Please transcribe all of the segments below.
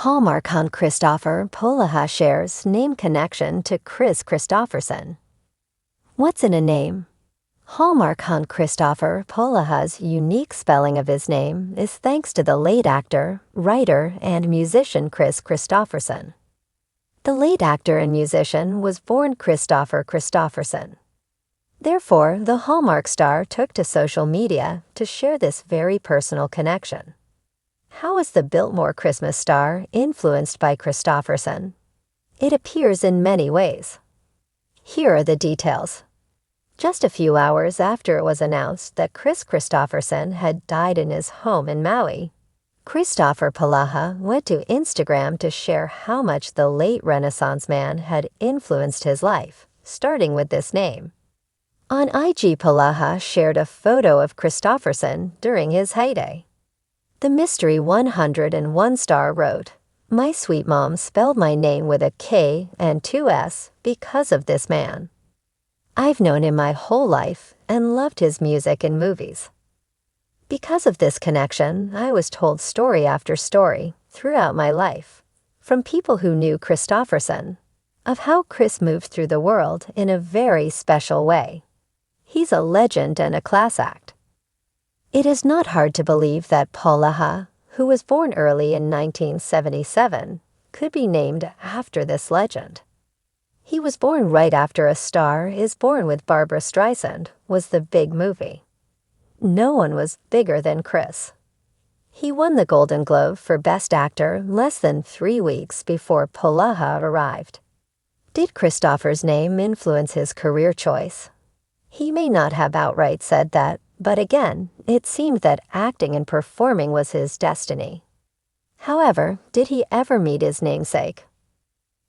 Hallmark Kristoffer Polaha shares name connection to Kris Kristofferson. What's in a name? Hallmark Kristoffer Polaha's unique spelling of his name is thanks to the late actor, writer, and musician Kris Kristofferson. The late actor and musician was born Kristoffer Kristofferson. Therefore, the Hallmark star took to social media to share this very personal connection. How is the Biltmore Christmas star influenced by Kristofferson? It appears in many ways. Here are the details. Just a few hours after it was announced that Kris Kristofferson had died in his home in Maui, Kristoffer Polaha went to Instagram to share how much the late Renaissance man had influenced his life, starting with this name. On IG, Polaha shared a photo of Kristofferson during his heyday. The Mystery 101 star wrote, "My sweet mom spelled my name with a K and 2 S because of this man. I've known him my whole life and loved his music and movies. Because of this connection, I was told story after story throughout my life, from people who knew Kristofferson, of how Kris moved through the world in a very special way. He's a legend and a class act." It is not hard to believe that Polaha, who was born early in 1977, could be named after this legend. He was born right after A Star is Born with Barbra Streisand was the big movie. No one was bigger than Kris. He won the Golden Globe for Best Actor less than 3 weeks before Polaha arrived. Did Kristoffer's name influence his career choice? He may not have outright said that, but again, it seemed that acting and performing was his destiny. However, did he ever meet his namesake?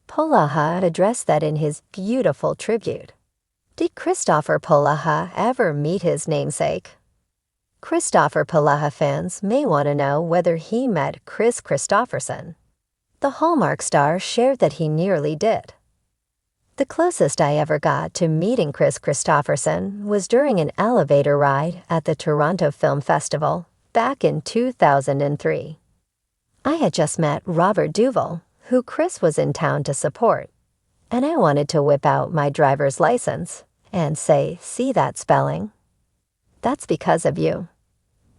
Polaha addressed that in his beautiful tribute. Did Kristoffer Polaha ever meet his namesake? Kristoffer Polaha fans may want to know whether he met Kris Kristofferson. The Hallmark star shared that he nearly did. The closest I ever got to meeting Kris Kristofferson was during an elevator ride at the Toronto Film Festival back in 2003. I had just met Robert Duvall, who Kris was in town to support, and I wanted to whip out my driver's license and say, "See that spelling? That's because of you."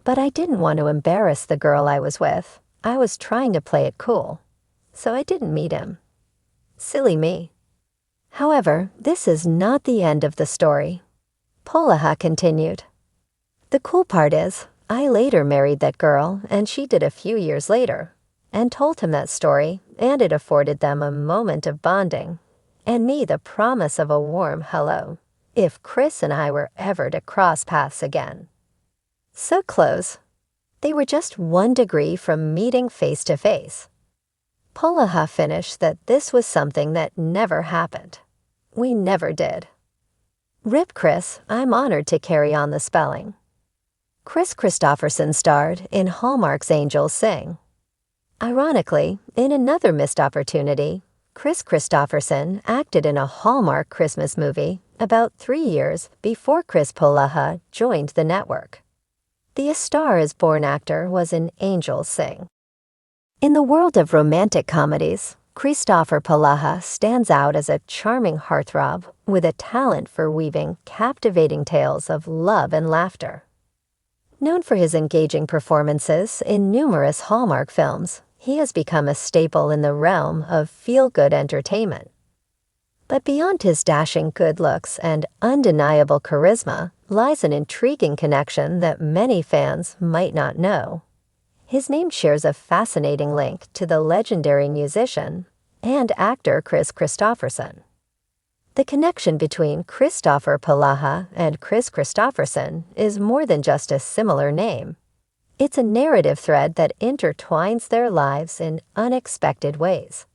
But I didn't want to embarrass the girl I was with. I was trying to play it cool, so I didn't meet him. Silly me. However, this is not the end of the story. Polaha continued. The cool part is, I later married that girl, and she did a few years later, and told him that story, and it afforded them a moment of bonding, and me the promise of a warm hello, if Kris and I were ever to cross paths again. So close. They were just 1 degree from meeting face to face. Polaha finished that this was something that never happened. We never did. Rip Kris, I'm honored to carry on the spelling. Kris Kristofferson starred in Hallmark's Angels Sing. Ironically, in another missed opportunity, Kris Kristofferson acted in a Hallmark Christmas movie about 3 years before Kris Polaha joined the network. The A Star is Born actor was in Angels Sing. In the world of romantic comedies, Kristoffer Polaha stands out as a charming heartthrob with a talent for weaving captivating tales of love and laughter. Known for his engaging performances in numerous Hallmark films, he has become a staple in the realm of feel-good entertainment. But beyond his dashing good looks and undeniable charisma lies an intriguing connection that many fans might not know. His name shares a fascinating link to the legendary musician and actor Kris Kristofferson. The connection between Kristoffer Polaha and Kris Kristofferson is more than just a similar name. It's a narrative thread that intertwines their lives in unexpected ways.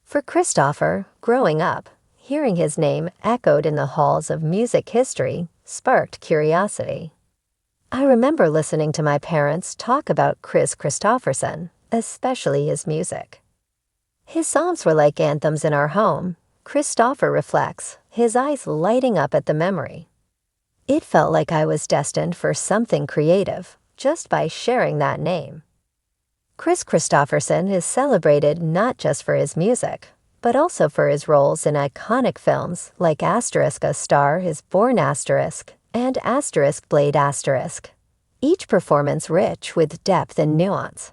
For Kristoffer, growing up, hearing his name echoed in the halls of music history sparked curiosity. I remember listening to my parents talk about Kris Kristofferson, especially his music. His songs were like anthems in our home. Kristoffer reflects, his eyes lighting up at the memory. It felt like I was destined for something creative just by sharing that name. Kris Kristofferson is celebrated not just for his music, but also for his roles in iconic films like Asterisk A Star is Born Asterisk and Asterisk Blade Asterisk, each performance rich with depth and nuance.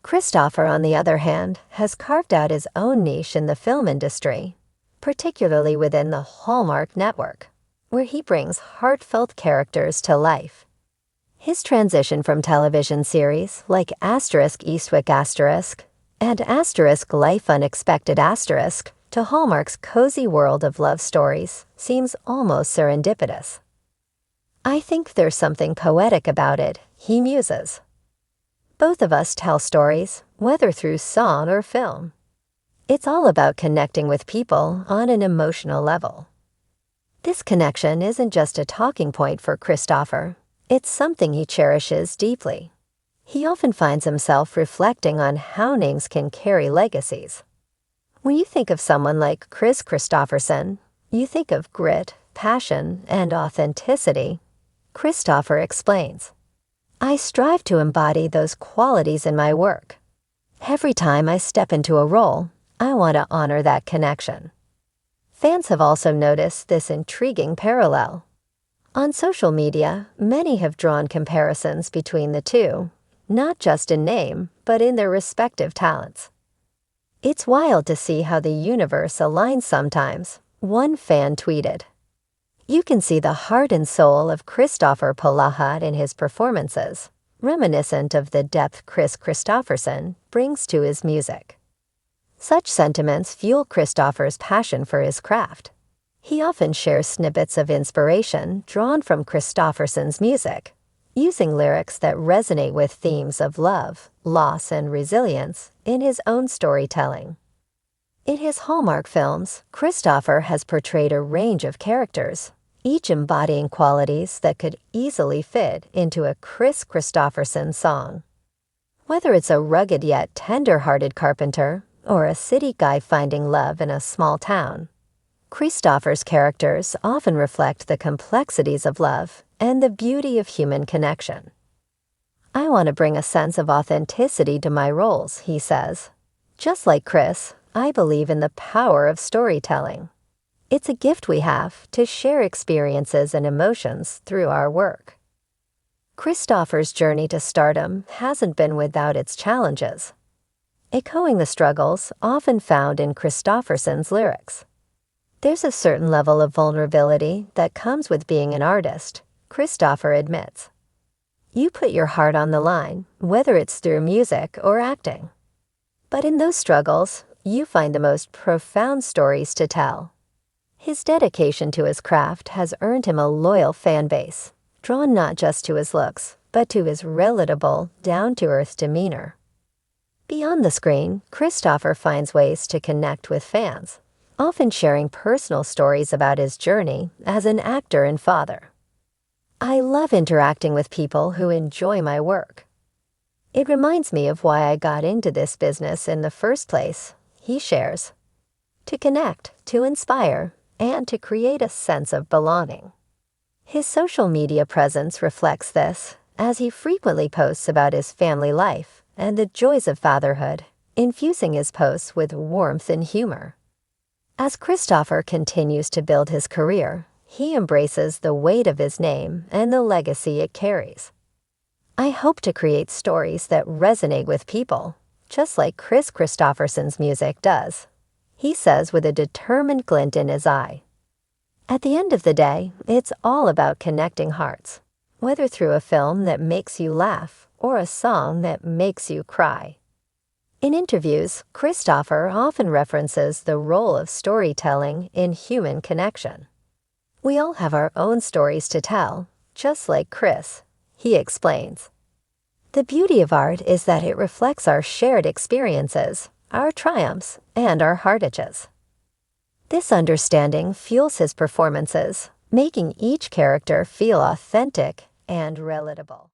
Kristoffer, on the other hand, has carved out his own niche in the film industry, particularly within the Hallmark network, where he brings heartfelt characters to life. His transition from television series like Asterisk Eastwick Asterisk and Asterisk Life Unexpected Asterisk to Hallmark's cozy world of love stories seems almost serendipitous. I think there's something poetic about it, he muses. Both of us tell stories, whether through song or film. It's all about connecting with people on an emotional level. This connection isn't just a talking point for Kristoffer. It's something he cherishes deeply. He often finds himself reflecting on how names can carry legacies. When you think of someone like Kris Kristofferson, you think of grit, passion, and authenticity. Kristoffer explains, "I strive to embody those qualities in my work. Every time I step into a role, I want to honor that connection." Fans have also noticed this intriguing parallel. On social media, many have drawn comparisons between the two, not just in name, but in their respective talents. "It's wild to see how the universe aligns sometimes," one fan tweeted. You can see the heart and soul of Kristoffer Polaha in his performances, reminiscent of the depth Kris Kristofferson brings to his music. Such sentiments fuel Kristoffer's passion for his craft. He often shares snippets of inspiration drawn from Kristofferson's music, using lyrics that resonate with themes of love, loss, and resilience in his own storytelling. In his Hallmark films, Kristoffer has portrayed a range of characters, each embodying qualities that could easily fit into a Kris Kristofferson song. Whether it's a rugged yet tender-hearted carpenter or a city guy finding love in a small town, Kristoffer's characters often reflect the complexities of love and the beauty of human connection. "I want to bring a sense of authenticity to my roles," he says. "Just like Kris, I believe in the power of storytelling. It's a gift we have to share experiences and emotions through our work." Kristoffer's journey to stardom hasn't been without its challenges, echoing the struggles often found in Kristofferson's lyrics. There's a certain level of vulnerability that comes with being an artist, Kristoffer admits. You put your heart on the line, whether it's through music or acting. But in those struggles, you find the most profound stories to tell. His dedication to his craft has earned him a loyal fan base, drawn not just to his looks, but to his relatable, down-to-earth demeanor. Beyond the screen, Kristoffer finds ways to connect with fans, often sharing personal stories about his journey as an actor and father. "I love interacting with people who enjoy my work. It reminds me of why I got into this business in the first place," he shares. "To connect, to inspire, and to create a sense of belonging." His social media presence reflects this, as he frequently posts about his family life and the joys of fatherhood, infusing his posts with warmth and humor. As Kristoffer continues to build his career, he embraces the weight of his name and the legacy it carries. "I hope to create stories that resonate with people, just like Kris Kristofferson's music does," he says with a determined glint in his eye. At the end of the day, it's all about connecting hearts, whether through a film that makes you laugh or a song that makes you cry. In interviews, Kristoffer often references the role of storytelling in human connection. "We all have our own stories to tell, just like Kris," he explains. "The beauty of art is that it reflects our shared experiences, our triumphs, and our heartaches." This understanding fuels his performances, making each character feel authentic and relatable.